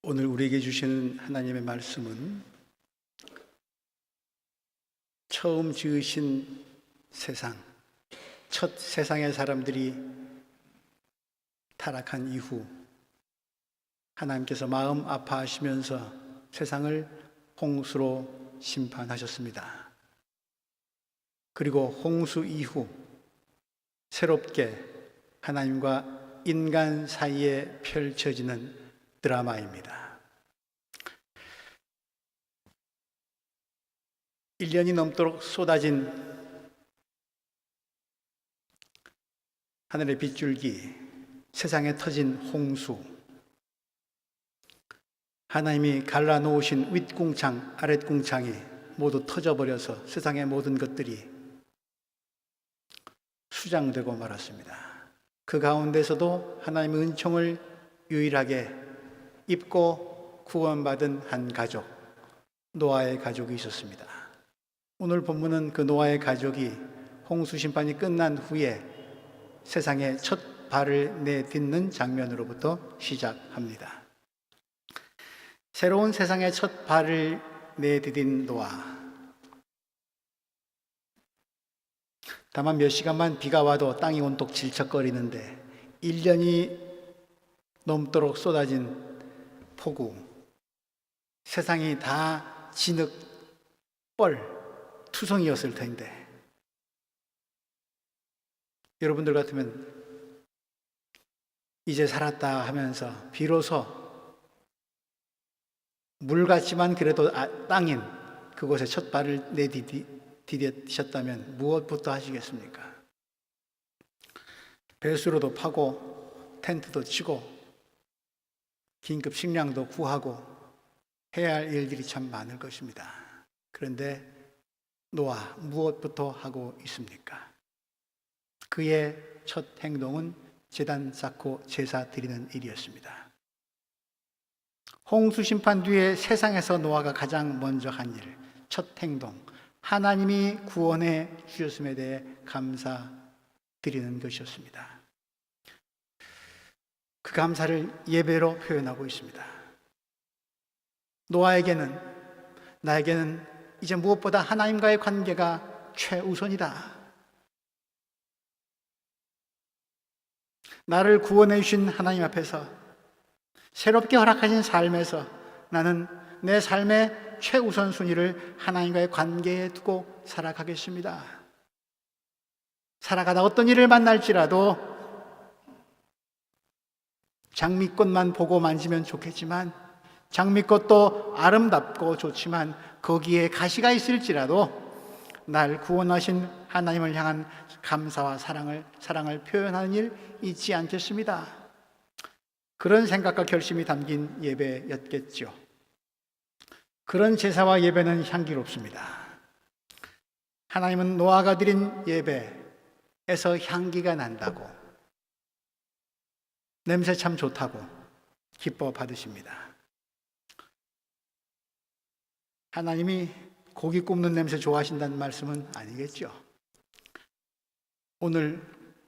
오늘 우리에게 주시는 하나님의 말씀은 처음 지으신 세상, 첫 세상의 사람들이 타락한 이후 하나님께서 마음 아파하시면서 세상을 홍수로 심판하셨습니다. 그리고 홍수 이후 새롭게 하나님과 인간 사이에 펼쳐지는 드라마입니다. 1년이 넘도록 쏟아진 하늘의 빗줄기, 세상에 터진 홍수, 하나님이 갈라놓으신 윗궁창, 아랫궁창이 모두 터져버려서 세상의 모든 것들이 수장되고 말았습니다. 그 가운데서도 하나님의 은총을 유일하게 입고 구원받은 한 가족, 노아의 가족이 있었습니다. 오늘 본문은 그 노아의 가족이 홍수 심판이 끝난 후에 세상에 첫 발을 내딛는 장면으로부터 시작합니다. 새로운 세상에 첫 발을 내디딘 노아. 다만 몇 시간만 비가 와도 땅이 온통 질척거리는데 1년이 넘도록 쏟아진 폭우, 세상이 다 진흙, 뻘, 투성이었을 텐데 여러분들 같으면 이제 살았다 하면서 비로소 물 같지만 그래도 땅인 그곳에 첫 발을 내디디셨다면 무엇부터 하시겠습니까? 배수로도 파고 텐트도 치고 긴급 식량도 구하고 해야 할 일들이 참 많을 것입니다. 그런데 노아 무엇부터 하고 있습니까? 그의 첫 행동은 제단 쌓고 제사 드리는 일이었습니다. 홍수 심판 뒤에 세상에서 노아가 가장 먼저 한 일, 첫 행동, 하나님이 구원해 주셨음에 대해 감사드리는 것이었습니다. 그 감사를 예배로 표현하고 있습니다. 노아에게는, 나에게는 이제 무엇보다 하나님과의 관계가 최우선이다. 나를 구원해 주신 하나님 앞에서 새롭게 허락하신 삶에서 나는 내 삶의 최우선 순위를 하나님과의 관계에 두고 살아가겠습니다. 살아가다 어떤 일을 만날지라도 장미꽃만 보고 만지면 좋겠지만 장미꽃도 아름답고 좋지만 거기에 가시가 있을지라도 날 구원하신 하나님을 향한 감사와 사랑을 표현하는 일 잊지 않겠습니다. 그런 생각과 결심이 담긴 예배였겠죠. 그런 제사와 예배는 향기롭습니다. 하나님은 노아가 드린 예배에서 향기가 난다고, 냄새 참 좋다고 기뻐 받으십니다. 하나님이 고기 굽는 냄새 좋아하신다는 말씀은 아니겠죠. 오늘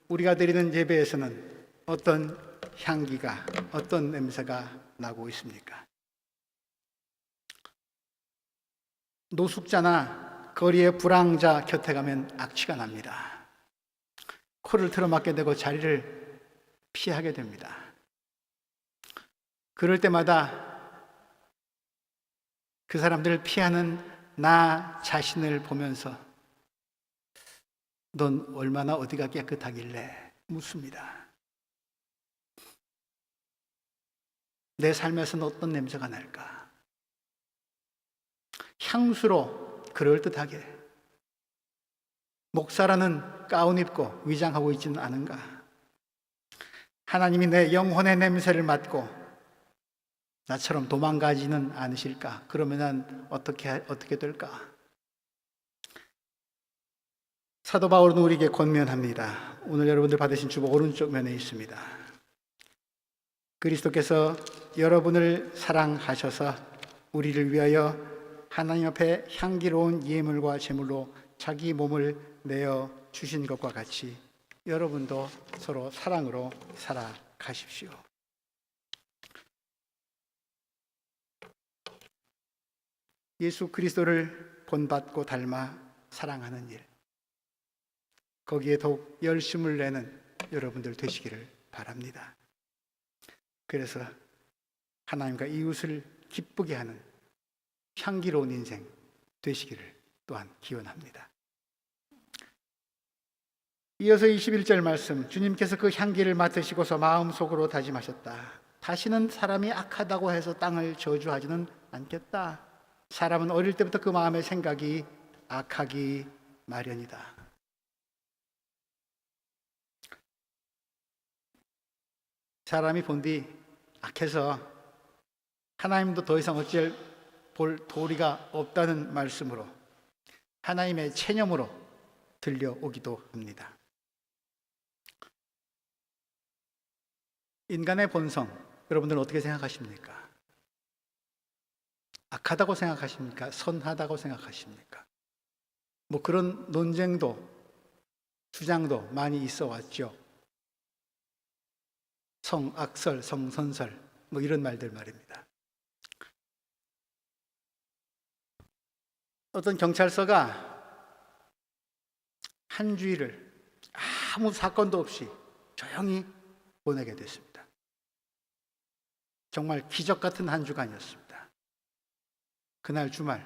우리가 드리는 예배에서는 어떤 향기가, 어떤 냄새가 나고 있습니까? 노숙자나 거리의 불황자 곁에 가면 악취가 납니다. 코를 틀어막게 되고 자리를 피하게 됩니다. 그럴 때마다 그 사람들을 피하는 나 자신을 보면서 넌 얼마나 어디가 깨끗하길래 묻습니다. 내 삶에서는 어떤 냄새가 날까? 향수로 그럴듯하게 목사라는 가운 입고 위장하고 있지는 않은가? 하나님이 내 영혼의 냄새를 맡고 나처럼 도망가지는 않으실까? 그러면 난 어떻게 될까? 사도 바울은 우리에게 권면합니다. 오늘 여러분들 받으신 주보 오른쪽 면에 있습니다. 그리스도께서 여러분을 사랑하셔서 우리를 위하여 하나님 앞에 향기로운 예물과 제물로 자기 몸을 내어 주신 것과 같이 여러분도 서로 사랑으로 살아가십시오. 예수 그리스도를 본받고 닮아 사랑하는 일, 거기에 더욱 열심을 내는 여러분들 되시기를 바랍니다. 그래서 하나님과 이웃을 기쁘게 하는 향기로운 인생 되시기를 또한 기원합니다. 이어서 21절 말씀, 주님께서 그 향기를 맡으시고서 마음속으로 다짐하셨다. 다시는 사람이 악하다고 해서 땅을 저주하지는 않겠다. 사람은 어릴 때부터 그 마음의 생각이 악하기 마련이다. 사람이 본디 악해서 하나님도 더 이상 어찌 볼 도리가 없다는 말씀으로 하나님의 체념으로 들려오기도 합니다. 인간의 본성, 여러분들은 어떻게 생각하십니까? 악하다고 생각하십니까? 선하다고 생각하십니까? 뭐 그런 논쟁도 주장도 많이 있어 왔죠. 성악설, 성선설 뭐 이런 말들 말입니다. 어떤 경찰서가 한 주일을 아무 사건도 없이 조용히 보내게 됐습니다. 정말 기적 같은 한 주간이었습니다. 그날 주말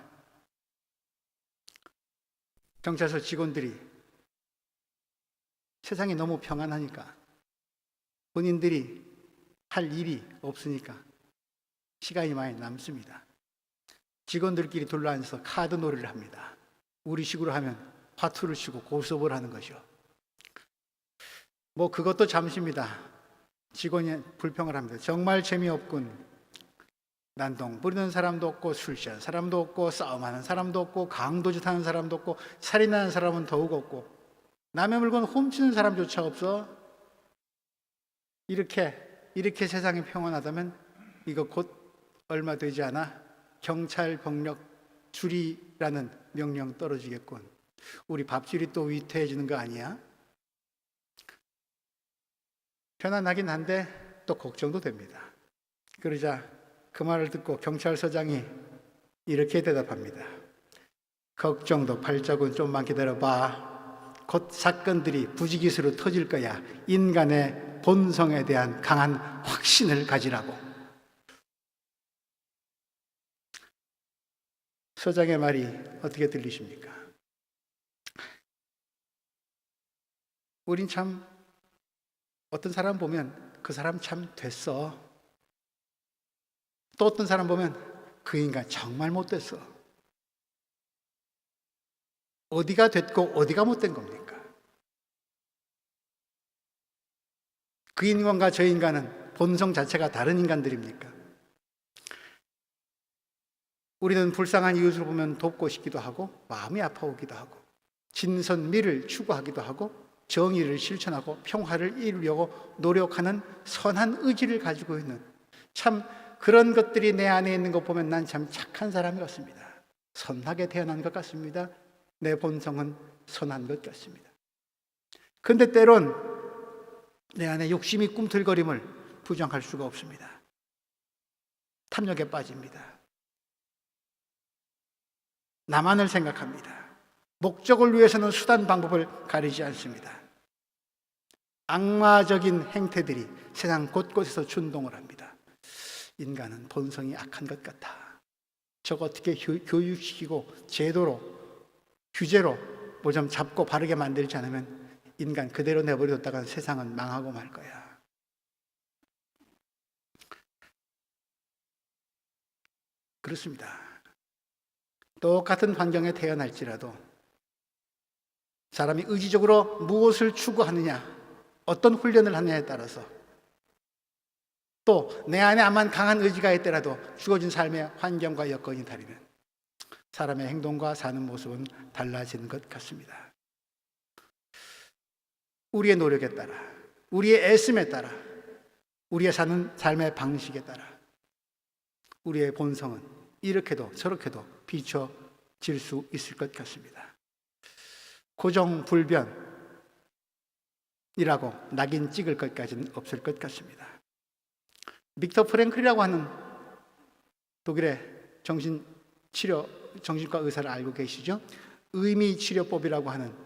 경찰서 직원들이 세상이 너무 평안하니까 본인들이 할 일이 없으니까 시간이 많이 남습니다. 직원들끼리 둘러앉아서 카드 놀이를 합니다. 우리식으로 하면 화투를 치고 고스톱을 하는 거죠. 뭐 그것도 잠시입니다. 직원이 불평을 합니다. 정말 재미없군. 난동 부리는 사람도 없고 술 취한 사람도 없고 싸움하는 사람도 없고 강도짓 하는 사람도 없고 살인하는 사람은 더욱 없고 남의 물건 훔치는 사람조차 없어. 이렇게 세상이 평온하다면 이거 곧 얼마 되지 않아 경찰 병력 줄이라는 명령 떨어지겠군. 우리 밥줄이 또 위태해지는 거 아니야? 편안하긴 한데 또 걱정도 됩니다. 그러자 그 말을 듣고 경찰서장이 이렇게 대답합니다. 걱정도 발자국 좀만 기다려봐. 곧 사건들이 부지기수로 터질 거야. 인간의 본성에 대한 강한 확신을 가지라고. 서장의 말이 어떻게 들리십니까? 우린 참 어떤 사람 보면 그 사람 참 됐어. 또 어떤 사람 보면 그 인간 정말 못됐어. 어디가 됐고 어디가 못된 겁니까? 그 인간과 저 인간은 본성 자체가 다른 인간들입니까? 우리는 불쌍한 이웃을 보면 돕고 싶기도 하고 마음이 아파오기도 하고 진선미를 추구하기도 하고 정의를 실천하고 평화를 이루려고 노력하는 선한 의지를 가지고 있는 참 그런 것들이 내 안에 있는 것 보면 난 참 착한 사람 같습니다. 선하게 태어난 것 같습니다. 내 본성은 선한 것 같습니다. 그런데 때론 내 안에 욕심이 꿈틀거림을 부정할 수가 없습니다. 탐욕에 빠집니다. 나만을 생각합니다. 목적을 위해서는 수단 방법을 가리지 않습니다. 악마적인 행태들이 세상 곳곳에서 준동을 합니다. 인간은 본성이 악한 것 같아. 저거 어떻게 교육시키고 제도로 규제로 뭐 좀 잡고 바르게 만들지 않으면 인간 그대로 내버려뒀다간 세상은 망하고 말 거야. 그렇습니다. 똑같은 환경에 태어날지라도 사람이 의지적으로 무엇을 추구하느냐, 어떤 훈련을 하느냐에 따라서 또 내 안에 암만 강한 의지가 있더라도 주어진 삶의 환경과 여건이 다르면 사람의 행동과 사는 모습은 달라지는 것 같습니다. 우리의 노력에 따라, 우리의 애씀에 따라, 우리의 사는 삶의 방식에 따라 우리의 본성은 이렇게도 저렇게도 비춰질 수 있을 것 같습니다. 고정불변이라고 낙인 찍을 것까지는 없을 것 같습니다. 빅터 프랭클이라고 하는 독일의 정신치료 정신과 의사를 알고 계시죠? 의미치료법이라고 하는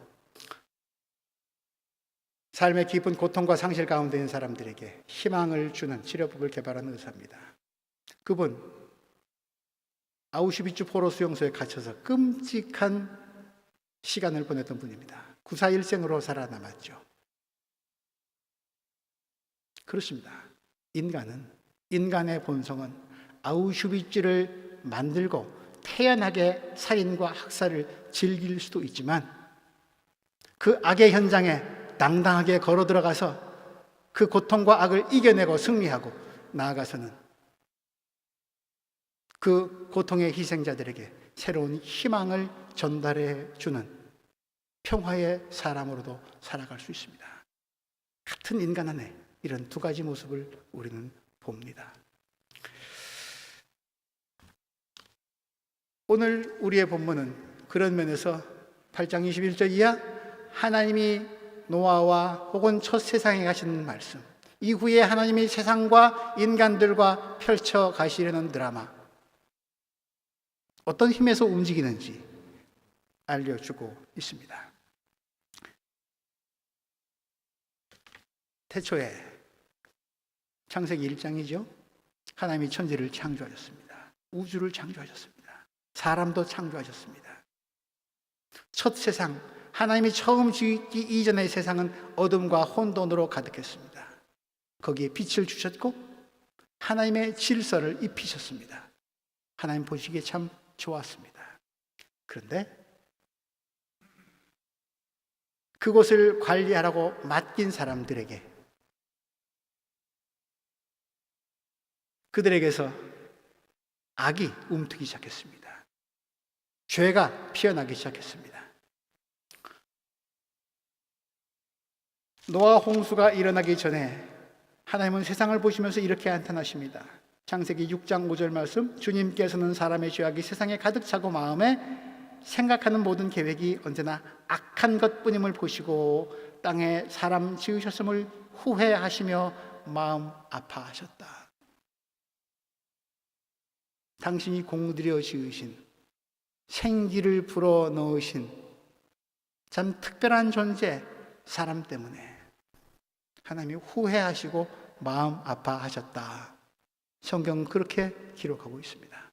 삶의 깊은 고통과 상실 가운데 있는 사람들에게 희망을 주는 치료법을 개발한 의사입니다. 그분 아우슈비츠 포로 수용소에 갇혀서 끔찍한 시간을 보냈던 분입니다. 941생으로 살아남았죠. 그렇습니다. 인간의 본성은 아우슈비츠를 만들고 태연하게 살인과 학살을 즐길 수도 있지만 그 악의 현장에 당당하게 걸어 들어가서 그 고통과 악을 이겨내고 승리하고 나아가서는 그 고통의 희생자들에게 새로운 희망을 전달해 주는 평화의 사람으로도 살아갈 수 있습니다. 같은 인간 안에 이런 두 가지 모습을 우리는 봅니다. 오늘 우리의 본문은 그런 면에서 8장 21절 이하 하나님이 노아와 혹은 첫 세상에 가시는 말씀, 이후에 하나님이 세상과 인간들과 펼쳐 가시려는 드라마, 어떤 힘에서 움직이는지 알려주고 있습니다. 태초에 창세기 1장이죠. 하나님이 천지를 창조하셨습니다. 우주를 창조하셨습니다. 사람도 창조하셨습니다. 첫 세상, 하나님이 처음 지기 이전의 세상은 어둠과 혼돈으로 가득했습니다. 거기에 빛을 주셨고 하나님의 질서를 입히셨습니다. 하나님 보시기에 참 좋았습니다. 그런데 그곳을 관리하라고 맡긴 사람들에게, 그들에게서 악이 움트기 시작했습니다. 죄가 피어나기 시작했습니다. 노아 홍수가 일어나기 전에 하나님은 세상을 보시면서 이렇게 한탄하십니다. 창세기 6장 5절 말씀, 주님께서는 사람의 죄악이 세상에 가득 차고 마음에 생각하는 모든 계획이 언제나 악한 것뿐임을 보시고 땅에 사람 지으셨음을 후회하시며 마음 아파하셨다. 당신이 공들여 지으신, 생기를 불어넣으신 참 특별한 존재 사람 때문에 하나님이 후회하시고 마음 아파하셨다. 성경은 그렇게 기록하고 있습니다.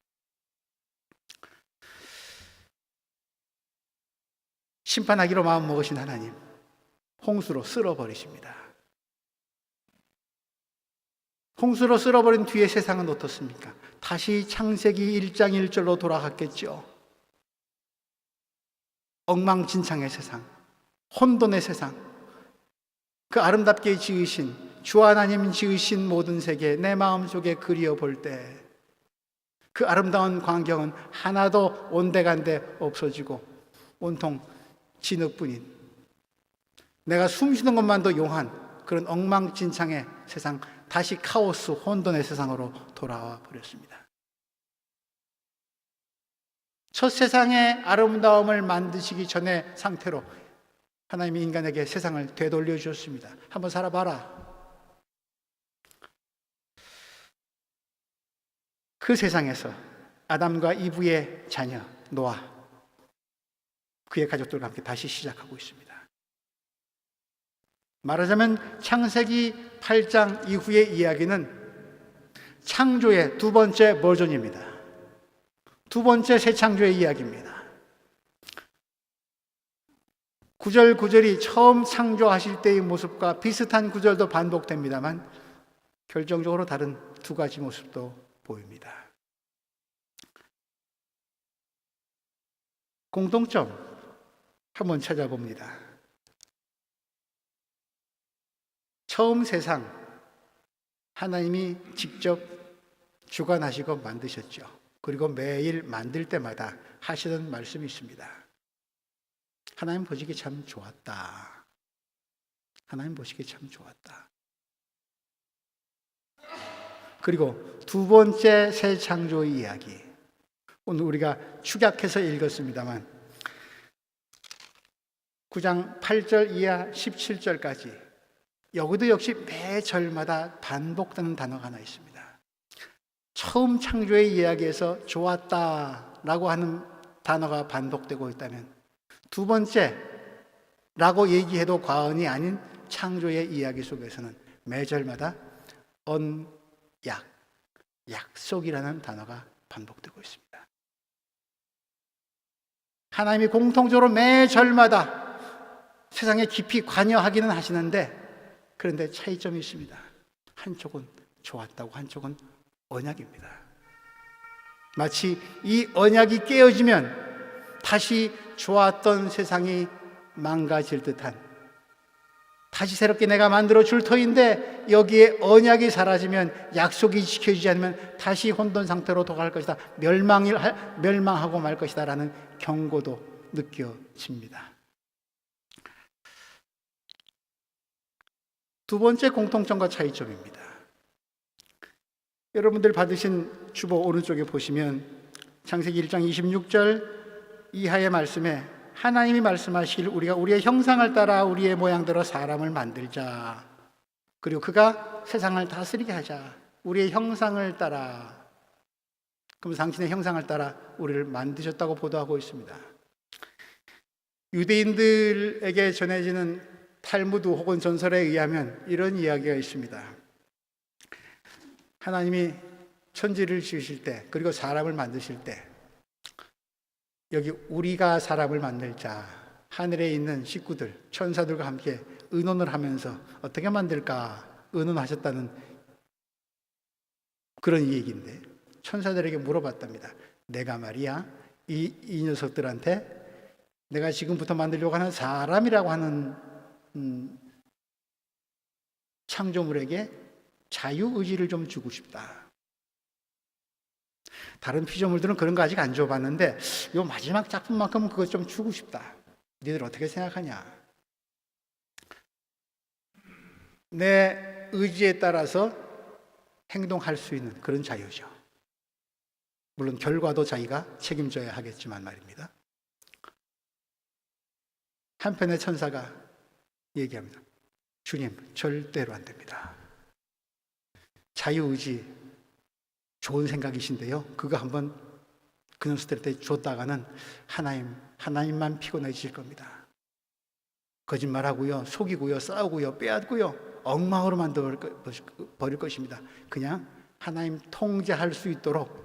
심판하기로 마음먹으신 하나님, 홍수로 쓸어버리십니다. 홍수로 쓸어버린 뒤에 세상은 어떻습니까? 다시 창세기 1장 1절로 돌아갔겠죠. 엉망진창의 세상, 혼돈의 세상, 그 아름답게 지으신 주 하나님 지으신 모든 세계 내 마음속에 그리워볼 때 그 아름다운 광경은 하나도 온데간데 없어지고 온통 진흙뿐인, 내가 숨쉬는 것만도 용한 그런 엉망진창의 세상, 다시 카오스 혼돈의 세상으로 돌아와 버렸습니다. 첫 세상의 아름다움을 만드시기 전의 상태로 하나님이 인간에게 세상을 되돌려 주셨습니다. 한번 살아봐라. 그 세상에서 아담과 이브의 자녀 노아, 그의 가족들과 함께 다시 시작하고 있습니다. 말하자면 창세기 8장 이후의 이야기는 창조의 두 번째 버전입니다. 두 번째 새 창조의 이야기입니다. 구절 구절이 처음 창조하실 때의 모습과 비슷한 구절도 반복됩니다만 결정적으로 다른 두 가지 모습도 보입니다. 공통점 한번 찾아봅니다. 처음 세상 하나님이 직접 주관하시고 만드셨죠. 그리고 매일 만들 때마다 하시는 말씀이 있습니다. 하나님 보시기에 참 좋았다. 하나님 보시기에 참 좋았다. 그리고 두 번째 새 창조의 이야기, 오늘 우리가 축약해서 읽었습니다만 9장 8절 이하 17절까지 여기도 역시 매 절마다 반복되는 단어가 하나 있습니다. 처음 창조의 이야기에서 좋았다라고 하는 단어가 반복되고 있다면, 두 번째라고 얘기해도 과언이 아닌 창조의 이야기 속에서는 매절마다 언약, 약속이라는 단어가 반복되고 있습니다. 하나님이 공통적으로 매절마다 세상에 깊이 관여하기는 하시는데, 그런데 차이점이 있습니다. 한쪽은 좋았다고, 한쪽은 언약입니다. 마치 이 언약이 깨어지면 다시 좋았던 세상이 망가질 듯한, 다시 새롭게 내가 만들어 줄 터인데 여기에 언약이 사라지면, 약속이 지켜지지 않으면 다시 혼돈 상태로 돌아갈 것이다, 멸망하고 말 것이다 라는 경고도 느껴집니다. 두 번째 공통점과 차이점입니다. 여러분들 받으신 주보 오른쪽에 보시면 창세기 1장 26절 이하의 말씀에 하나님이 말씀하시길, 우리가 우리의 형상을 따라 우리의 모양대로 사람을 만들자. 그리고 그가 세상을 다스리게 하자. 우리의 형상을 따라. 그럼 당신의 형상을 따라 우리를 만드셨다고 보도하고 있습니다. 유대인들에게 전해지는 탈무드 혹은 전설에 의하면 이런 이야기가 있습니다. 하나님이 천지를 지으실 때, 그리고 사람을 만드실 때, 여기 우리가 사람을 만들자, 하늘에 있는 식구들, 천사들과 함께 의논을 하면서 어떻게 만들까 의논하셨다는 그런 얘기인데, 천사들에게 물어봤답니다. 내가 말이야 이 녀석들한테 내가 지금부터 만들려고 하는 사람이라고 하는 창조물에게 자유의지를 좀 주고 싶다. 다른 피조물들은 그런 거 아직 안 줘봤는데 이 마지막 작품만큼은 그것 좀 주고 싶다. 니들 어떻게 생각하냐? 내 의지에 따라서 행동할 수 있는 그런 자유죠. 물론 결과도 자기가 책임져야 하겠지만 말입니다. 한편의 천사가 얘기합니다. 주님, 절대로 안 됩니다. 자유의지 좋은 생각이신데요, 그거 한번 그 녀석들한테 줬다가는 하나님만 피곤해지실 겁니다. 거짓말하고요, 속이고요, 싸우고요, 빼앗고요, 엉망으로 만들어 버릴 것입니다. 그냥 하나님 통제할 수 있도록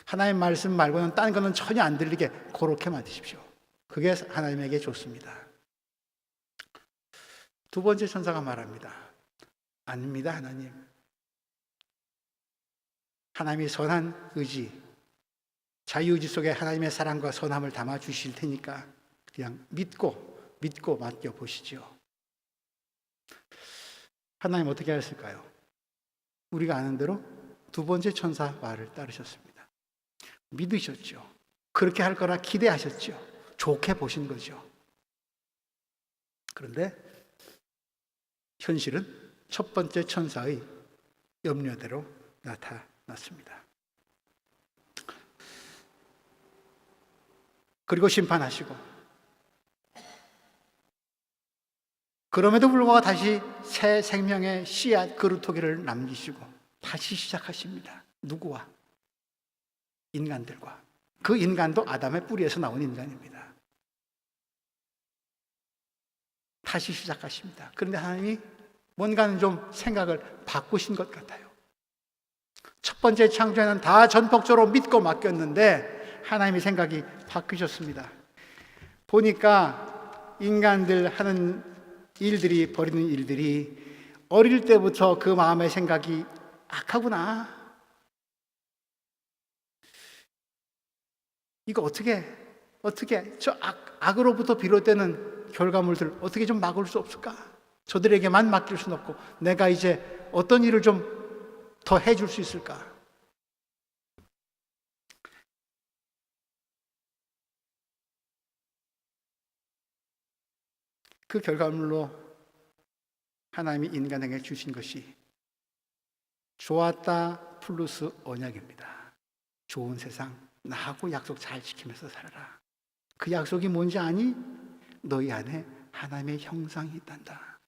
하나님 말씀 말고는 딴 거는 전혀 안 들리게 그렇게 만드십시오. 그게 하나님에게 좋습니다. 두 번째 천사가 말합니다. 아닙니다, 하나님. 하나님이 선한 의지, 자유의지 속에 하나님의 사랑과 선함을 담아 주실 테니까 그냥 믿고 맡겨보시죠. 하나님 어떻게 하셨을까요? 우리가 아는 대로 두 번째 천사 말을 따르셨습니다. 믿으셨죠. 그렇게 할 거라 기대하셨죠. 좋게 보신 거죠. 그런데 현실은 첫 번째 천사의 염려대로 나타났습니다. 그리고 심판하시고, 그럼에도 불구하고 다시 새 생명의 씨앗 그루터기를 남기시고 다시 시작하십니다. 누구와? 인간들과. 그 인간도 아담의 뿌리에서 나온 인간입니다. 다시 시작하십니다. 그런데 하나님이 뭔가는 좀 생각을 바꾸신 것 같아요. 첫 번째 창조에는 다 전폭적으로 믿고 맡겼는데 하나님의 생각이 바뀌셨습니다. 보니까 인간들 하는 일들이, 벌이는 일들이 어릴 때부터 그 마음의 생각이 악하구나. 이거 어떻게 저 악으로부터 비롯되는 결과물들 어떻게 좀 막을 수 없을까? 저들에게만 맡길 수는 없고 내가 이제 어떤 일을 좀 더 해줄 수 있을까? 그 결과물로 하나님이 인간에게 주신 것이 좋았다 플러스 언약입니다. 좋은 세상, 나하고 약속 잘 지키면서 살아라. 그 약속이 뭔지 아니? 너희 안에 하나님의 형상이 있단다.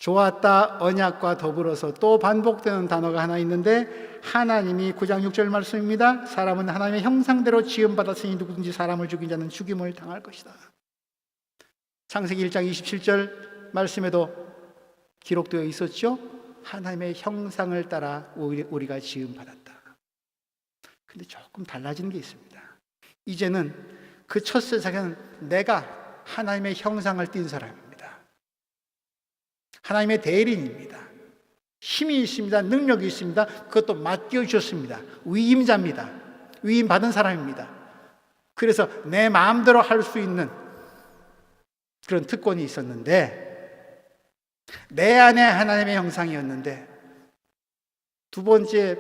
좋았다, 언약과 더불어서 또 반복되는 단어가 하나 있는데, 하나님이 9장 6절 말씀입니다. 사람은 하나님의 형상대로 지음받았으니 누구든지 사람을 죽인 자는 죽임을 당할 것이다. 창세기 1장 27절 말씀에도 기록되어 있었죠. 하나님의 형상을 따라 우리가 지음받았다. 근데 조금 달라지는 게 있습니다. 이제는 그 첫 세상에는 내가 하나님의 형상을 띈 사람입니다. 하나님의 대리인입니다. 힘이 있습니다. 능력이 있습니다. 그것도 맡겨주셨습니다. 위임자입니다. 위임받은 사람입니다. 그래서 내 마음대로 할 수 있는 그런 특권이 있었는데, 내 안에 하나님의 형상이었는데, 두 번째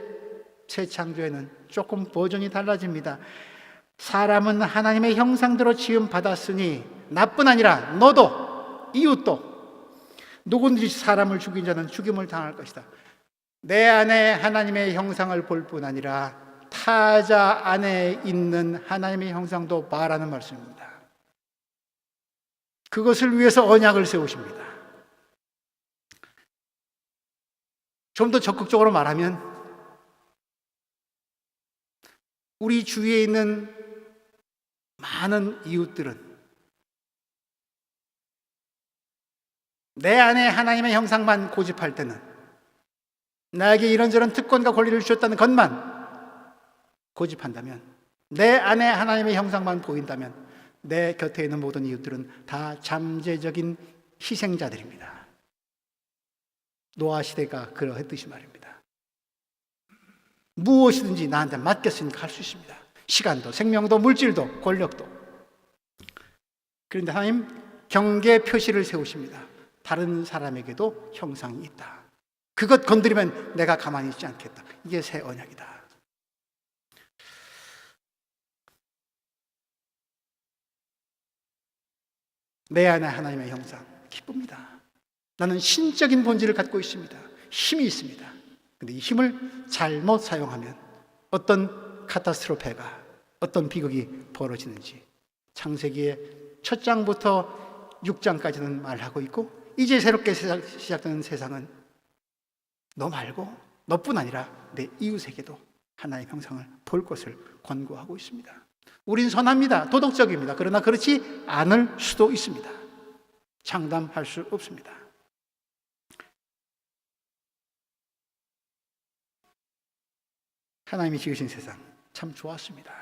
새 창조에는 조금 버전이 달라집니다. 사람은 하나님의 형상대로 지음받았으니 나뿐 아니라 너도 이웃도 누구든지 사람을 죽인 자는 죽임을 당할 것이다. 내 안에 하나님의 형상을 볼 뿐 아니라 타자 안에 있는 하나님의 형상도 봐라는 말씀입니다. 그것을 위해서 언약을 세우십니다. 좀 더 적극적으로 말하면, 우리 주위에 있는 많은 이웃들은 내 안에 하나님의 형상만 고집할 때는, 나에게 이런저런 특권과 권리를 주셨다는 것만 고집한다면, 내 안에 하나님의 형상만 보인다면 내 곁에 있는 모든 이웃들은 다 잠재적인 희생자들입니다. 노아 시대가 그러했듯이 말입니다. 무엇이든지 나한테 맡겼으니까 할 수 있습니다. 시간도, 생명도, 물질도, 권력도. 그런데 하나님 경계 표시를 세우십니다. 다른 사람에게도 형상이 있다. 그것 건드리면 내가 가만히 있지 않겠다. 이게 새 언약이다. 내 안에 하나님의 형상, 기쁩니다. 나는 신적인 본질을 갖고 있습니다. 힘이 있습니다. 그런데 이 힘을 잘못 사용하면 어떤 카타스트로페가, 어떤 비극이 벌어지는지 창세기의 첫 장부터 6장까지는 말하고 있고, 이제 새롭게 시작되는 세상은 너 말고 너뿐 아니라 내 이웃에게도 하나의 형상을 볼 것을 권고하고 있습니다. 우린 선합니다. 도덕적입니다. 그러나 그렇지 않을 수도 있습니다. 장담할 수 없습니다. 하나님이 지으신 세상 참 좋았습니다.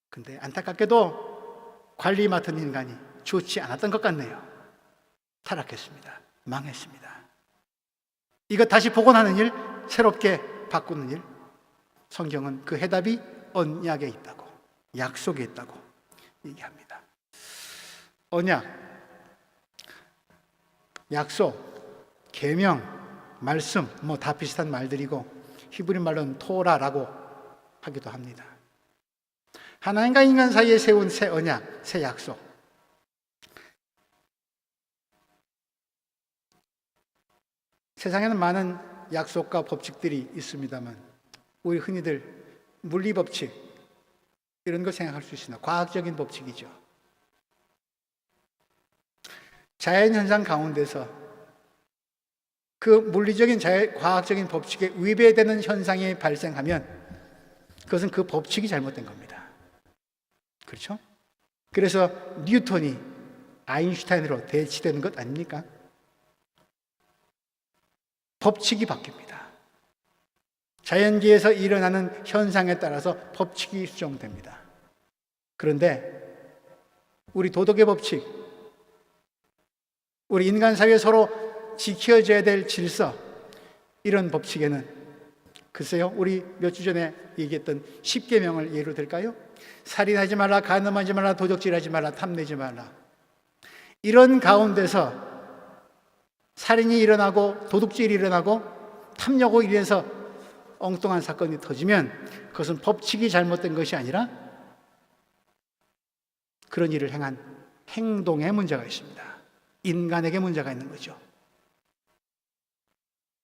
근데 안타깝게도 관리 맡은 인간이 좋지 않았던 것 같네요. 타락했습니다. 망했습니다. 이것 다시 복원하는 일, 새롭게 바꾸는 일, 성경은 그 해답이 언약에 있다고, 약속에 있다고 얘기합니다. 언약, 약속, 계명, 말씀, 뭐 다 비슷한 말들이고 히브리 말로는 토라라고 하기도 합니다. 하나님과 인간 사이에 세운 새 언약, 새 약속. 세상에는 많은 약속과 법칙들이 있습니다만, 우리 흔히들 물리 법칙 이런 거 생각할 수 있으나 과학적인 법칙이죠. 자연 현상 가운데서 그 물리적인 과학적인 법칙에 위배되는 현상이 발생하면 그것은 그 법칙이 잘못된 겁니다. 그렇죠? 그래서 뉴턴이 아인슈타인으로 대치되는 것 아닙니까? 법칙이 바뀝니다. 자연계에서 일어나는 현상에 따라서 법칙이 수정됩니다. 그런데 우리 도덕의 법칙, 우리 인간 사회에 서로 지켜져야 될 질서, 이런 법칙에는 글쎄요, 우리 몇 주 전에 얘기했던 10계명을 예로 들까요? 살인하지 말라, 간음하지 말라, 도적질하지 말라, 탐내지 말라. 이런 가운데서 살인이 일어나고 도둑질이 일어나고 탐욕이 일어나서 엉뚱한 사건이 터지면 그것은 법칙이 잘못된 것이 아니라 그런 일을 행한 행동에 문제가 있습니다. 인간에게 문제가 있는 거죠.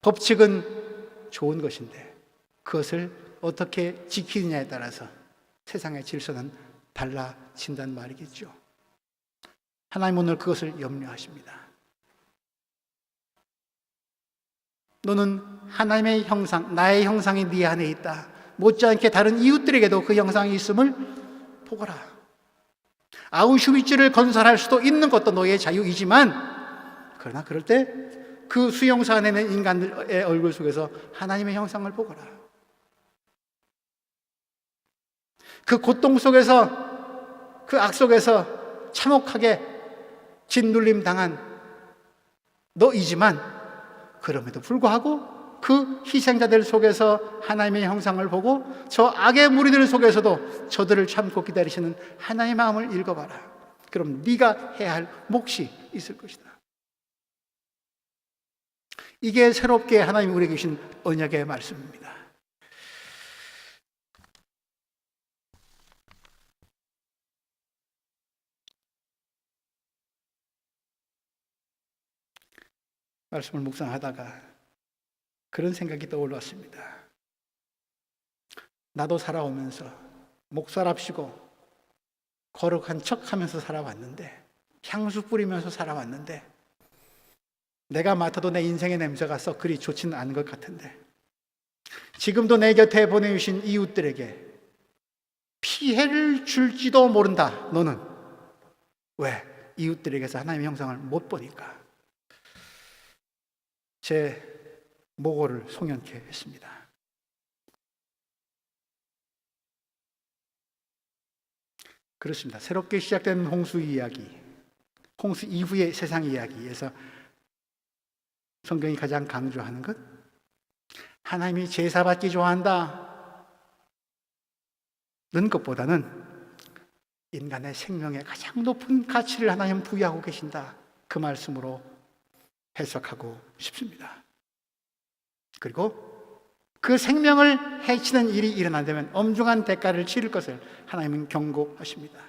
법칙은 좋은 것인데 그것을 어떻게 지키느냐에 따라서 세상의 질서는 달라진다는 말이겠죠. 하나님 오늘 그것을 염려하십니다. 너는 하나님의 형상, 나의 형상이 네 안에 있다. 못지않게 다른 이웃들에게도 그 형상이 있음을 보거라. 아우슈비츠를 건설할 수도 있는 것도 너의 자유이지만, 그러나 그럴 때 그 수용소 안에 있는 인간들의 얼굴 속에서 하나님의 형상을 보거라. 그 고통 속에서, 그 악 속에서 참혹하게 짓눌림 당한 너이지만, 그럼에도 불구하고 그 희생자들 속에서 하나님의 형상을 보고 저 악의 무리들 속에서도 저들을 참고 기다리시는 하나님의 마음을 읽어봐라. 그럼 네가 해야 할 몫이 있을 것이다. 이게 새롭게 하나님이 우리에게 주신 언약의 말씀입니다. 말씀을 묵상하다가 그런 생각이 떠올랐습니다. 나도 살아오면서 목사랍시고 거룩한 척하면서 살아왔는데, 향수 뿌리면서 살아왔는데, 내가 맡아도 내 인생의 냄새가 썩 그리 좋지는 않은 것 같은데, 지금도 내 곁에 보내주신 이웃들에게 피해를 줄지도 모른다. 너는 왜? 이웃들에게서 하나님의 형상을 못 보니까. 제 모고를 송연케 했습니다. 그렇습니다. 새롭게 시작된 홍수 이야기, 홍수 이후의 세상 이야기에서 성경이 가장 강조하는 것, 하나님이 제사받기 좋아한다 는 것보다는 인간의 생명에 가장 높은 가치를 하나님 부여하고 계신다, 그 말씀으로 해석하고 싶습니다. 그리고 그 생명을 해치는 일이 일어난다면 엄중한 대가를 치를 것을 하나님은 경고하십니다.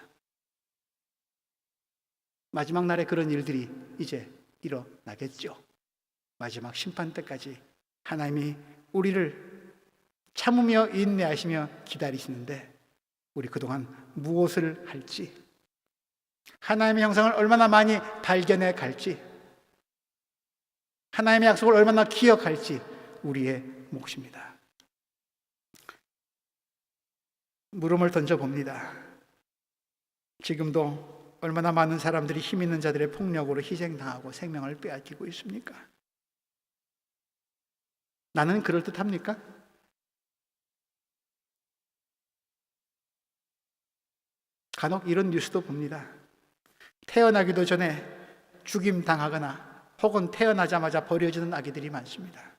마지막 날에 그런 일들이 이제 일어나겠죠. 마지막 심판 때까지 하나님이 우리를 참으며 인내하시며 기다리시는데, 우리 그동안 무엇을 할지, 하나님의 형상을 얼마나 많이 발견해 갈지, 하나님의 약속을 얼마나 기억할지 우리의 몫입니다. 물음을 던져봅니다. 지금도 얼마나 많은 사람들이 힘 있는 자들의 폭력으로 희생당하고 생명을 빼앗기고 있습니까? 나는 그럴듯합니까? 간혹 이런 뉴스도 봅니다. 태어나기도 전에 죽임당하거나 혹은 태어나자마자 버려지는 아기들이 많습니다.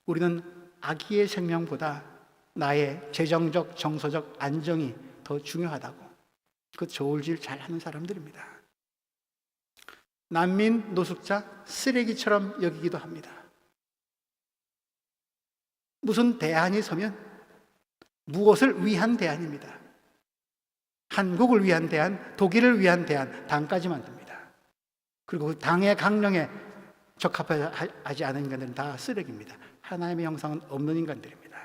우리는 아기의 생명보다 나의 재정적, 정서적 안정이 더 중요하다고 그 저울질 잘하는 사람들입니다. 난민, 노숙자, 쓰레기처럼 여기기도 합니다. 무슨 대안이 서면 무엇을 위한 대안입니다. 한국을 위한 대안, 독일을 위한 대안, 당까지만 듭니다. 그리고 그 당의 강령에 적합하지 않은 인간들은 다 쓰레기입니다. 하나님의 형상은 없는 인간들입니다.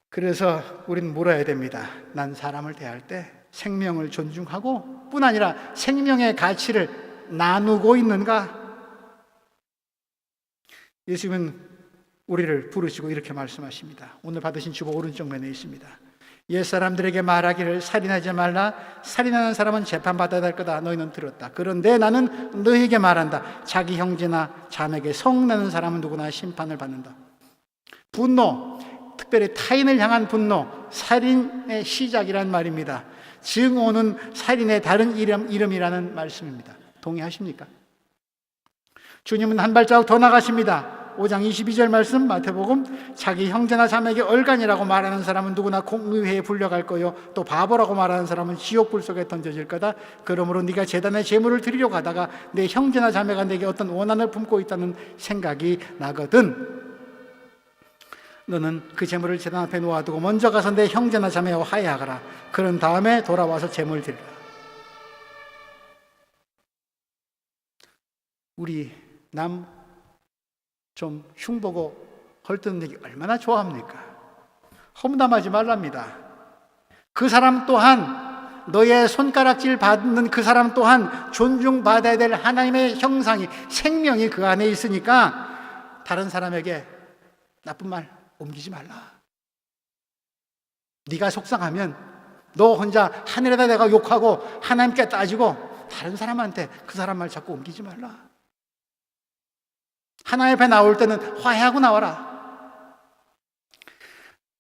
그래서 우리는 물어야 됩니다. 난 사람을 대할 때 생명을 존중하고 뿐 아니라 생명의 가치를 나누고 있는가? 예수님은 우리를 부르시고 이렇게 말씀하십니다. 오늘 받으신 주보 오른쪽 면에 있습니다. 옛사람들에게 말하기를 살인하지 말라. 살인하는 사람은 재판받아야 할 거다. 너희는 들었다. 그런데 나는 너희에게 말한다. 자기 형제나 자매에게 성내는 사람은 누구나 심판을 받는다. 분노, 특별히 타인을 향한 분노, 살인의 시작이란 말입니다. 증오는 살인의 다른 이름이라는 말씀입니다. 동의하십니까? 주님은 한 발자국 더 나가십니다. 5장 22절 말씀 마태복음, 자기 형제나 자매에게 얼간이라고 말하는 사람은 누구나 공의회에 불려갈 거요, 또 바보라고 말하는 사람은 지옥불 속에 던져질 거다. 그러므로 네가 제단에 제물을 드리려고 하다가 내 형제나 자매가 내게 어떤 원한을 품고 있다는 생각이 나거든 너는 그 제물을 제단 앞에 놓아두고 먼저 가서 내 형제나 자매와 화해하거라. 그런 다음에 돌아와서 제물 드리라. 우리 남 좀 흉보고 헐뜯는 얘기 얼마나 좋아합니까? 험담하지 말랍니다. 그 사람 또한 너의 손가락질 받는 그 사람 또한 존중받아야 될 하나님의 형상이, 생명이 그 안에 있으니까 다른 사람에게 나쁜 말 옮기지 말라. 네가 속상하면 너 혼자 하늘에다 내가 욕하고 하나님께 따지고 다른 사람한테 그 사람 말 자꾸 옮기지 말라. 하나님 앞에 나올 때는 화해하고 나와라.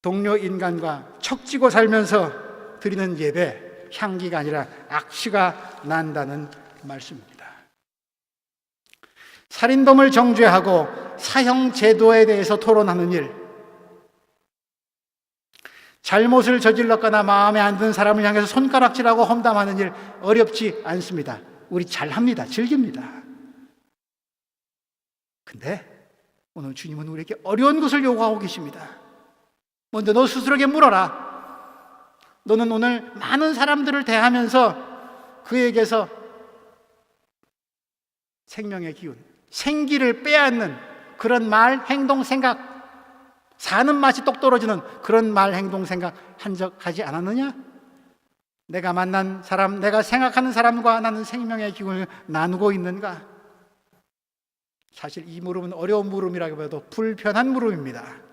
동료 인간과 척지고 살면서 드리는 예배, 향기가 아니라 악취가 난다는 말씀입니다. 살인범을 정죄하고 사형 제도에 대해서 토론하는 일, 잘못을 저질렀거나 마음에 안 드는 사람을 향해서 손가락질하고 험담하는 일 어렵지 않습니다. 우리 잘합니다. 즐깁니다. 근데 오늘 주님은 우리에게 어려운 것을 요구하고 계십니다. 먼저 너 스스로에게 물어라. 너는 오늘 많은 사람들을 대하면서 그에게서 생명의 기운, 생기를 빼앗는 그런 말, 행동, 생각, 사는 맛이 똑 떨어지는 그런 말, 행동, 생각 한 적 하지 않았느냐? 내가 만난 사람, 내가 생각하는 사람과 나는 생명의 기운을 나누고 있는가? 사실 이 물음은 어려운 물음이라기보다도 불편한 물음입니다.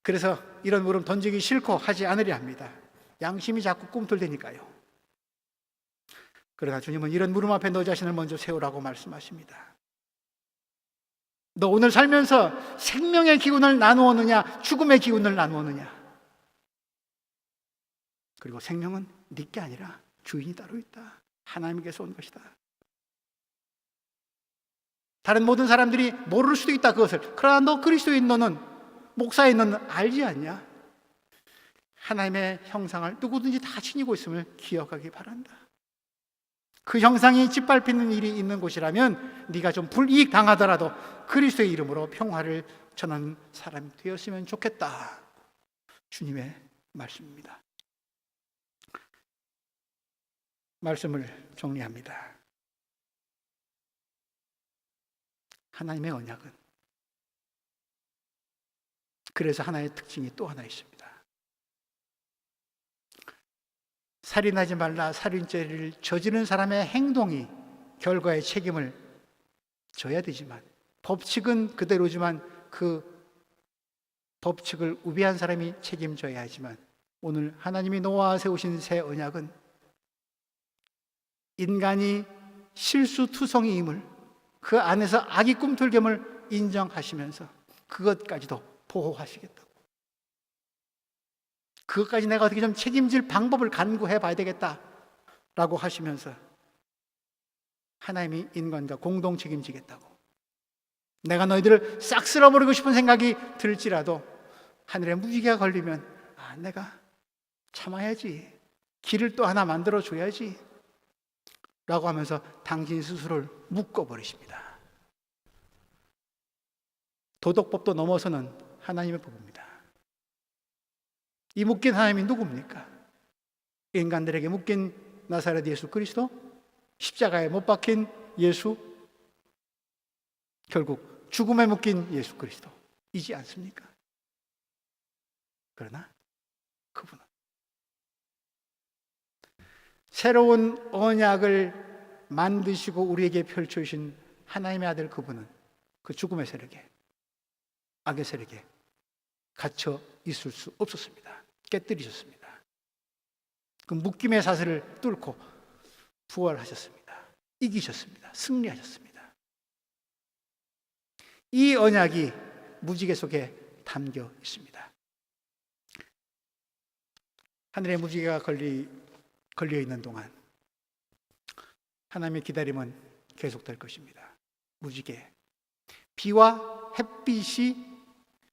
그래서 이런 물음 던지기 싫고 하지 않으려 합니다. 양심이 자꾸 꿈틀대니까요. 그러나 주님은 이런 물음 앞에 너 자신을 먼저 세우라고 말씀하십니다. 너 오늘 살면서 생명의 기운을 나누었느냐, 죽음의 기운을 나누었느냐? 그리고 생명은 네게 아니라 주인이 따로 있다. 하나님께서 온 것이다. 다른 모든 사람들이 모를 수도 있다, 그것을. 그러나 너 그리스도인 너는, 목사인 너는 알지 않냐? 하나님의 형상을 누구든지 다 지니고 있음을 기억하기 바란다. 그 형상이 짓밟히는 일이 있는 곳이라면 네가 좀 불이익 당하더라도 그리스도의 이름으로 평화를 전하는 사람이 되었으면 좋겠다. 주님의 말씀입니다. 말씀을 정리합니다. 하나님의 언약은, 그래서 하나의 특징이 또 하나 있습니다. 살인하지 말라, 살인죄를 저지른 사람의 행동이 결과의 책임을 져야 되지만, 법칙은 그대로지만 그 법칙을 우비한 사람이 책임져야 하지만, 오늘 하나님이 놓아 세우신 새 언약은 인간이 실수투성이임을, 그 안에서 악이 꿈틀겸을 인정하시면서 그것까지도 보호하시겠다고, 그것까지 내가 어떻게 좀 책임질 방법을 간구해 봐야 되겠다라고 하시면서 하나님이 인간과 공동 책임지겠다고, 내가 너희들을 싹 쓸어버리고 싶은 생각이 들지라도 하늘에 무지개가 걸리면 내가 참아야지, 길을 또 하나 만들어줘야지 라고 하면서 당신 스스로를 묶어버리십니다. 도덕법도 넘어서는 하나님의 법입니다. 이 묶인 하나님이 누굽니까? 인간들에게 묶인 나사렛 예수 그리스도? 십자가에 못 박힌 예수? 결국 죽음에 묶인 예수 그리스도이지 않습니까? 그러나 그분은 새로운 언약을 만드시고 우리에게 펼쳐주신 하나님의 아들, 그분은 그 죽음의 세력에, 악의 세력에 갇혀 있을 수 없었습니다. 깨뜨리셨습니다. 그 묶임의 사슬을 뚫고 부활하셨습니다. 이기셨습니다. 승리하셨습니다. 이 언약이 무지개 속에 담겨 있습니다. 하늘에 무지개가 걸려 있는 동안 하나님의 기다림은 계속될 것입니다. 무지개, 비와 햇빛이,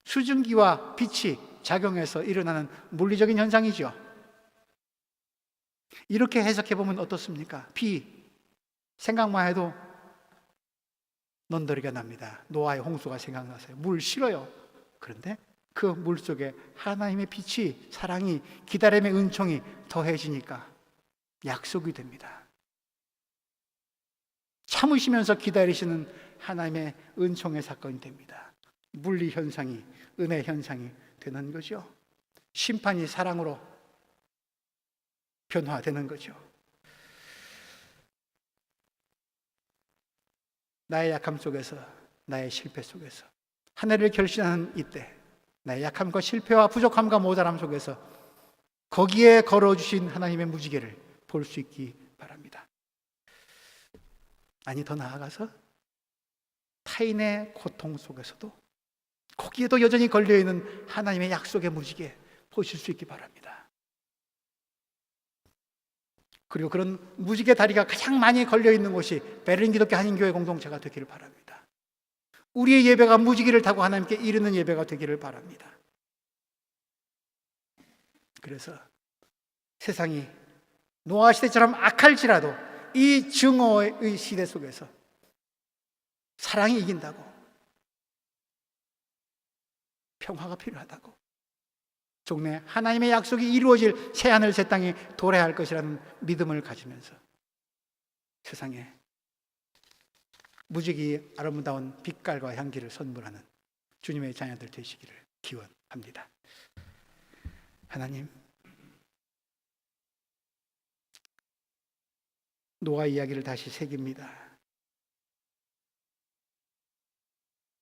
수증기와 빛이 작용해서 일어나는 물리적인 현상이죠. 이렇게 해석해 보면 어떻습니까? 비, 생각만 해도 넌더리가 납니다. 노아의 홍수가 생각나서요. 물 싫어요. 그런데 그 물 속에 하나님의 빛이, 사랑이, 기다림의 은총이 더해지니까 약속이 됩니다. 참으시면서 기다리시는 하나님의 은총의 사건이 됩니다. 물리 현상이 은혜 현상이 되는 거죠. 심판이 사랑으로 변화되는 거죠. 나의 약함 속에서, 나의 실패 속에서, 한 해를 결심하는 이때 나의 약함과 실패와 부족함과 모자람 속에서 거기에 걸어주신 하나님의 무지개를 볼 수 있기 바랍니다. 아니, 더 나아가서 타인의 고통 속에서도 거기에도 여전히 걸려있는 하나님의 약속의 무지개 보실 수 있기 바랍니다. 그리고 그런 무지개 다리가 가장 많이 걸려있는 곳이 베를린 기독교 한인교회 공동체가 되기를 바랍니다. 우리의 예배가 무지개를 타고 하나님께 이르는 예배가 되기를 바랍니다. 그래서 세상이 노아 시대처럼 악할지라도 이 증오의 시대 속에서 사랑이 이긴다고, 평화가 필요하다고, 종래 하나님의 약속이 이루어질 새하늘 새 땅이 도래할 것이라는 믿음을 가지면서 세상에 무지개 아름다운 빛깔과 향기를 선물하는 주님의 자녀들 되시기를 기원합니다. 하나님, 노아 이야기를 다시 새깁니다.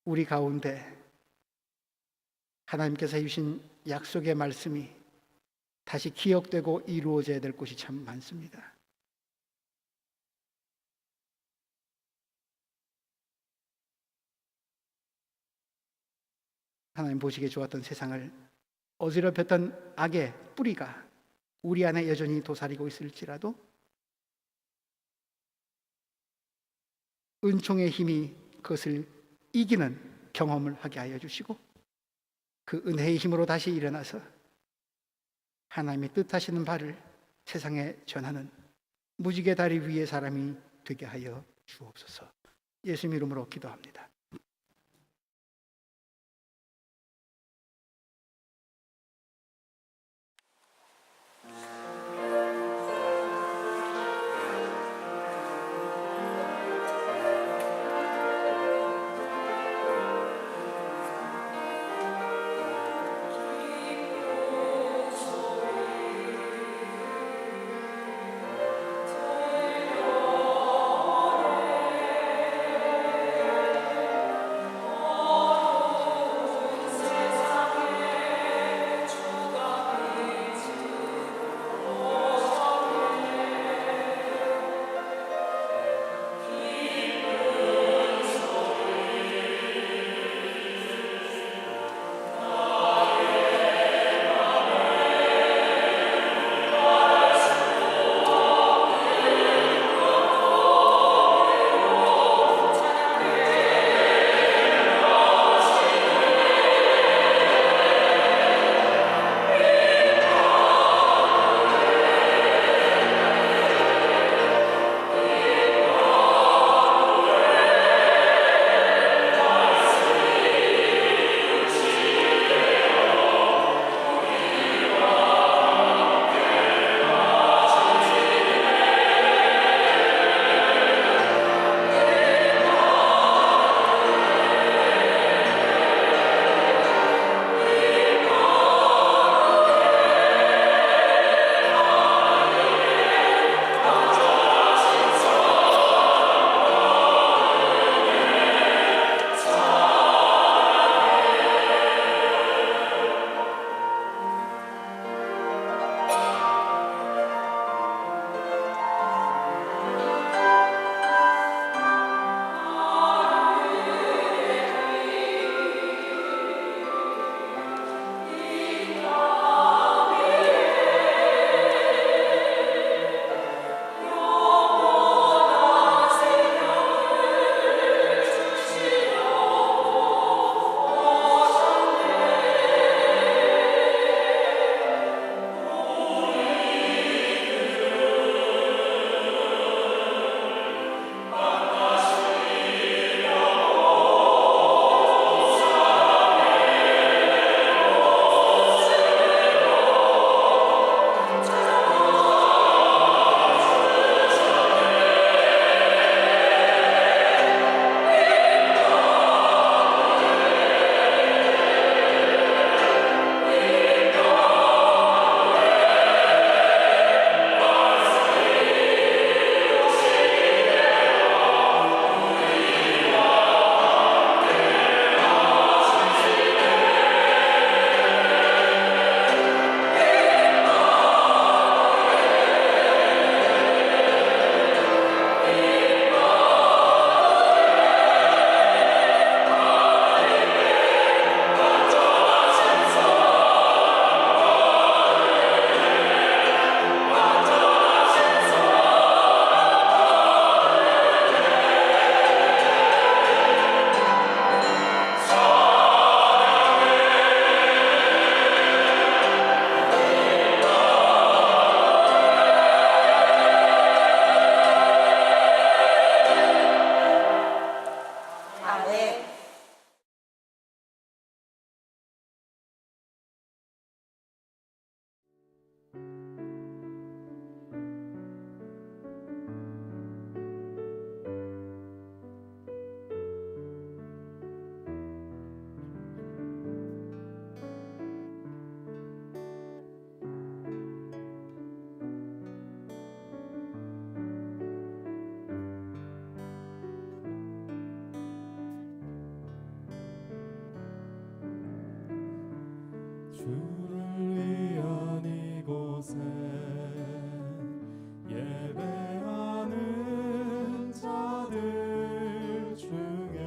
우리 가운데 하나님께서 해주신 약속의 말씀이 다시 기억되고 이루어져야 될 곳이 참 많습니다. 하나님 보시기에 좋았던 세상을 어지럽혔던 악의 뿌리가 우리 안에 여전히 도사리고 있을지라도 은총의 힘이 그것을 이기는 경험을 하게 하여 주시고 그 은혜의 힘으로 다시 일어나서 하나님의 뜻하시는 바를 세상에 전하는 무지개 다리 위의 사람이 되게 하여 주옵소서. 예수님 이름으로 기도합니다. 주를 위한 이곳에 예배하는 자들 중에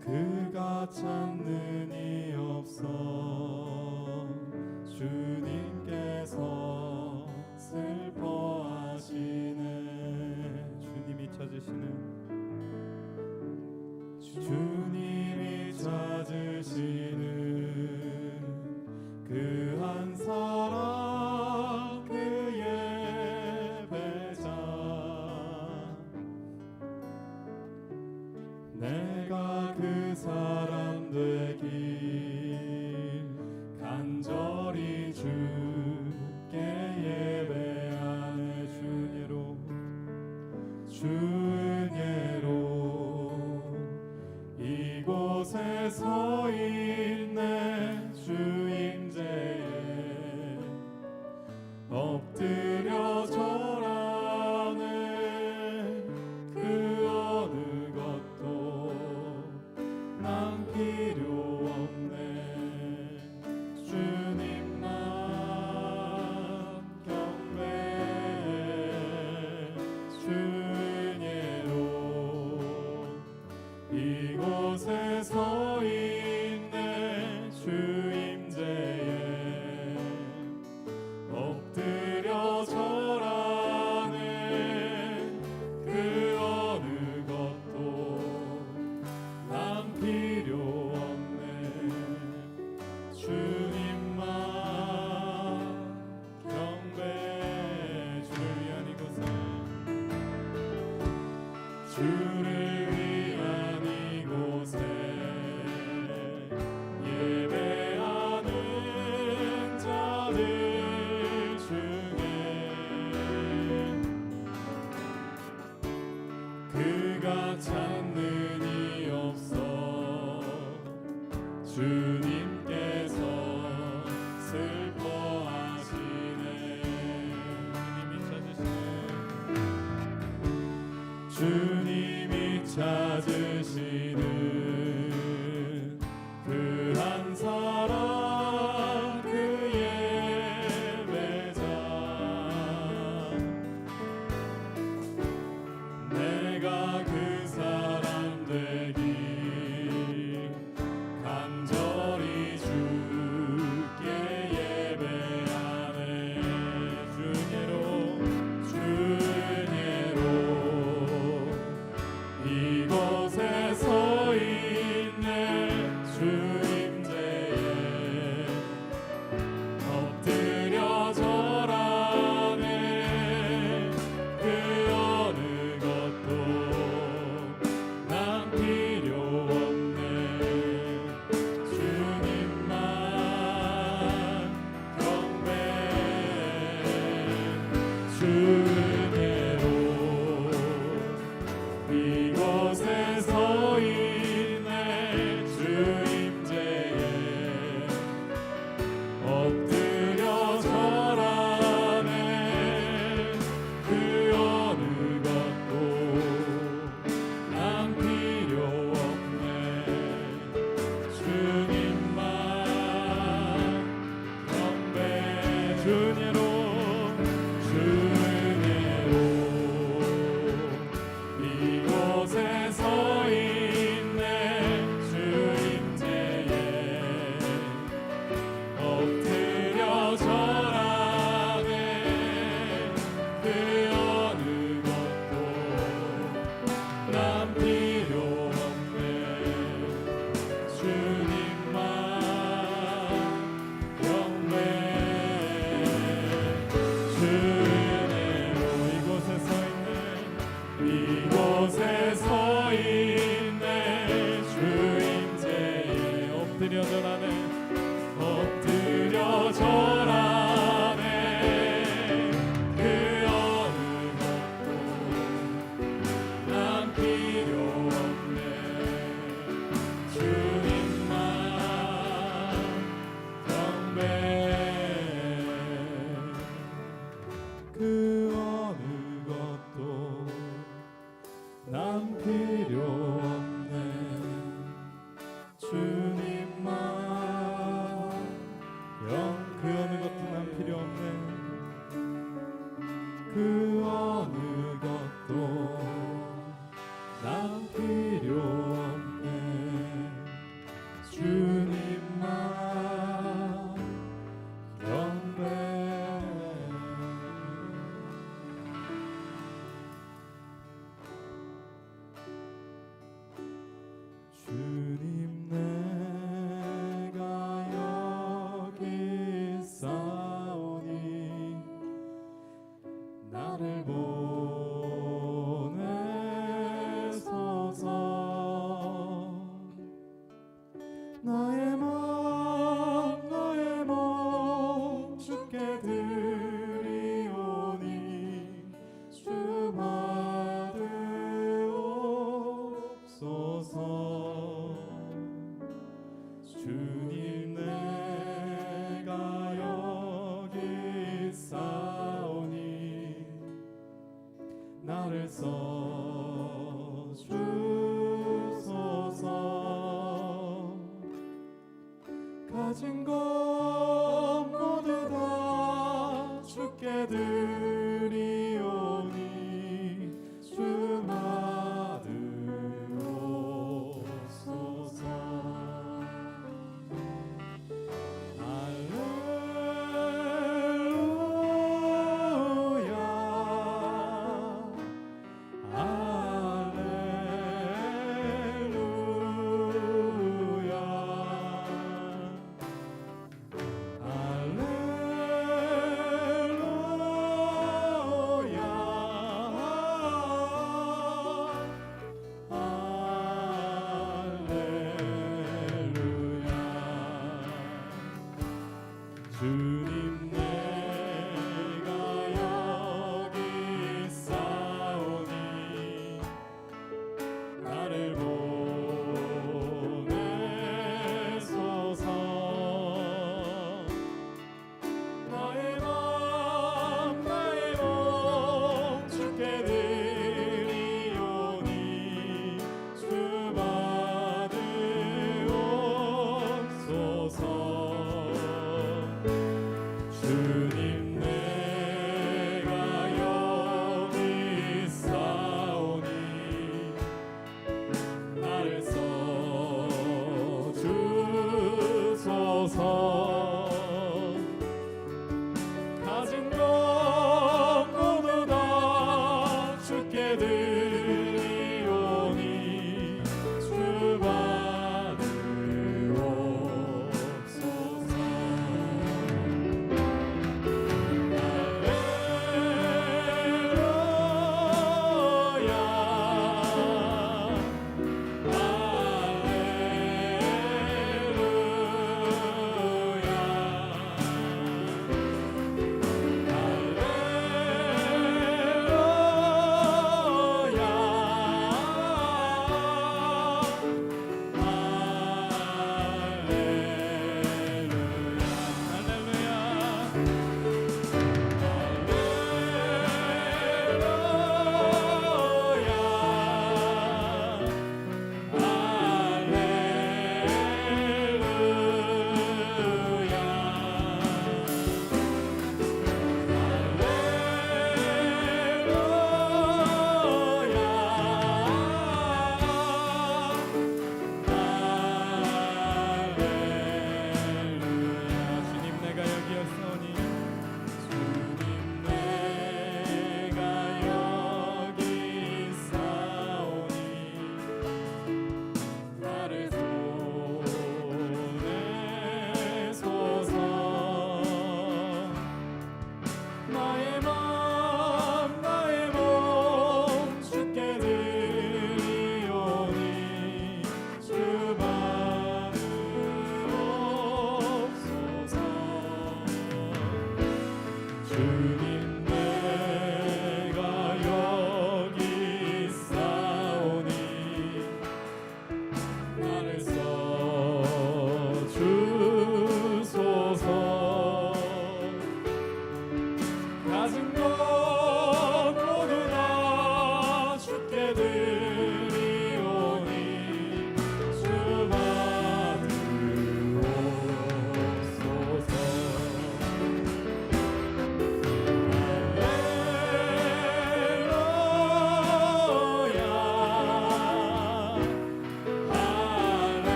그가 찾는 이 없어 주님께서 슬퍼하시네. 주님이 찾으시는 그 한 사람 그 예배자 내가 그 사람 되길 간절히 주께 예배하네. 주은혜로 이곳에 서 있네. 주임제에 엎드려 절하네. 그 어느 것도 난 필요 없네. 주님만 경배해. 주은혜로 이곳에 서 있네. 주임제에 엎드려 절하네. 그 어느 것도 난 필요 없네. 주님만 경배해. 주를 위한 이곳에 주를 위한 이곳에 예배하는 자들 중에 그가 찾는 이 없어 주님께서 슬퍼하시네. 주님이 찾으시는 그 한 사람 그 예배자 내가 그 사람 되길 간절히 주께 예배하네. 주은혜로 이곳에 서 있네. 주임제에 엎드려 절하네. 그 어느 것도 난 필요 없네. 주님만 경배해. 주은혜로 이곳에 서 있네. 주임제에 엎드려 절하네. 그 어느 것도 난 필요 없네. 주님만 경배해. 주은혜로 이곳에 서 있네. 주임제에 엎드려 절하네. 그 어느 것도 난 필요 없네. 주님만 경배해. 주은혜로 이곳에 서 있네. 이곳에 서 있네. 주임제에 엎드려 절하네. 엎드려 절하네. 그 어느 것도 난 필요 없네. 주님만 경배해. 그 어느 것도 난 필요 나를 써 주소서. 가진 것 모두 다 주께 드리오니 주 받으옵소서. 주님 내가 여기 있사오니 나를 보내소서. 나의 맘 나의 몸 주께 드리오니 주 받으옵소서. 주님 내가 여기 있사오니 나를 써 주소서. 가진 것 모두 다 주께 드리오니